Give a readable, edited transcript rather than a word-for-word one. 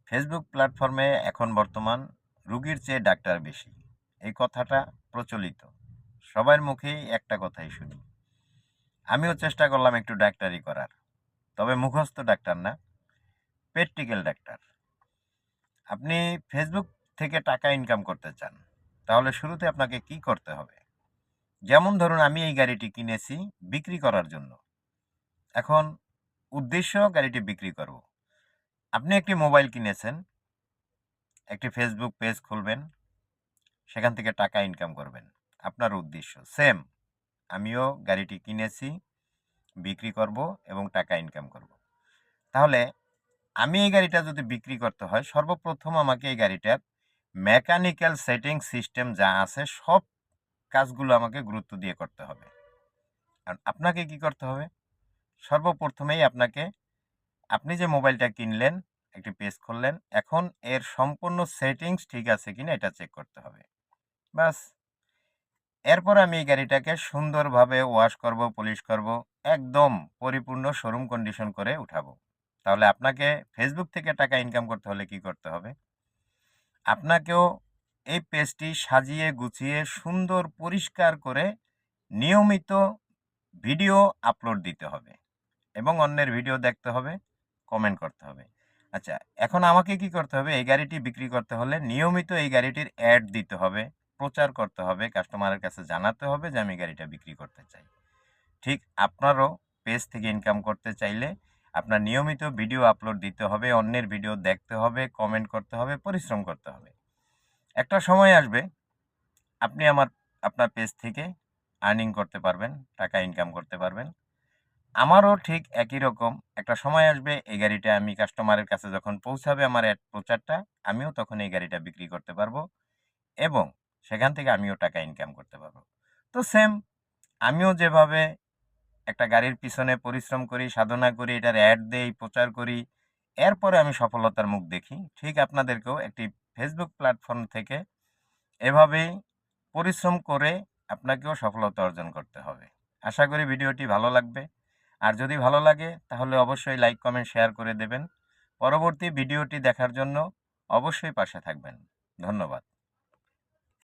Facebook প্ল্যাটফর্মে এখন বর্তমান রুগীর চেয়ে ডাক্তার বেশি, এই কথাটা প্রচলিত। সবার মুখেই একটা কথাই শুনি। আমিও চেষ্টা করলাম একটু ডাক্তারি করার, তবে মুখস্থ ডাক্তার না, প্র্যাকটিক্যাল ডাক্তার। আপনি ফেসবুক থেকে টাকা ইনকাম করতে চান, তাহলে শুরুতে আপনাকে কি করতে হবে? যেমন ধরুন, আমি এই গাড়িটি কিনেছি বিক্রি করার জন্য। এখন উদ্দেশ্য গাড়িটি বিক্রি করব। আপনি একটি মোবাইল কিনেছেন, একটি ফেসবুক পেজ খুলবেন, সেখান থেকে টাকা ইনকাম করবেন। আপনার উদ্দেশ্য সেম। আমিও গাড়িটি কিনেছি, বিক্রি করব এবং টাকা ইনকাম করব। তাহলে আমি এই গাড়িটা যদি বিক্রি করতে হয়, সর্বপ্রথম আমাকে এই গাড়িটার মেকানিক্যাল সেটিং সিস্টেম যা আছে সব কাজগুলো আমাকে গুরুত্ব দিয়ে করতে হবে। কারণ আপনাকে কি করতে হবে? সর্বপ্রথমেই আপনি যে মোবাইলটা কিনলেন, একটি পেজ খুললেন, এখন এর সম্পূর্ণ সেটিংস ঠিক আছে কিনা এটা চেক করতে হবে। বাস। এরপর আমি এই গাড়িটাকে সুন্দরভাবে ওয়াশ করব, পলিশ করব, একদম পরিপূর্ণ শোরুম কন্ডিশন করে উঠাবো। তাহলে আপনাকে ফেসবুক থেকে টাকা ইনকাম করতে হলে কি করতে হবে? আপনাকেও এই পেজটি সাজিয়ে গুছিয়ে সুন্দর পরিষ্কার করে নিয়মিত ভিডিও আপলোড দিতে হবে এবং অন্যের ভিডিও দেখতে হবে, কমেন্ট করতে হবে। আচ্ছা, এখন আমাকে কি করতে হবে? এই গাড়িটি বিক্রি করতে হলে নিয়মিত এই গাড়িটির অ্যাড দিতে হবে, প্রচার করতে হবে, কাস্টমারের কাছে জানাতে হবে যে আমি গাড়িটা বিক্রি করতে চাই। ঠিক আপনারও পেজ থেকে ইনকাম করতে চাইলে আপনার নিয়মিত ভিডিও আপলোড দিতে হবে, অন্যের ভিডিও দেখতে হবে, কমেন্ট করতে হবে, পরিশ্রম করতে হবে। একটা সময় আসবে আপনি আপনার পেজ থেকে আর্নিং করতে পারবেন, টাকা ইনকাম করতে পারবেন। আমারও ঠিক একই রকম একটা সময় আসবে, এই গাড়িটা আমি কাস্টমারের কাছে যখন পৌঁছাবে আমার অ্যাড প্রচারটা, আমিও তখন এই গাড়িটা বিক্রি করতে পারবো এবং সেখান থেকে আমিও টাকা ইনকাম করতে পারবো। তো সেম, আমিও যেভাবে একটা গাড়ির পিছনে পরিশ্রম করি, সাধনা করি, এটার অ্যাড দেই, প্রচার করি, এরপরে আমি সফলতার মুখ দেখি, ঠিক আপনাদেরকেও একটি ফেসবুক প্ল্যাটফর্ম থেকে এভাবেই পরিশ্রম করে আপনাকেও সফলতা অর্জন করতে হবে। আশা করি ভিডিওটি ভালো লাগবে। আর যদি ভালো লাগে তাহলে অবশ্যই লাইক, কমেন্ট, শেয়ার করে দেবেন। পরবর্তী ভিডিওটি দেখার জন্য অবশ্যই পাশে থাকবেন। ধন্যবাদ।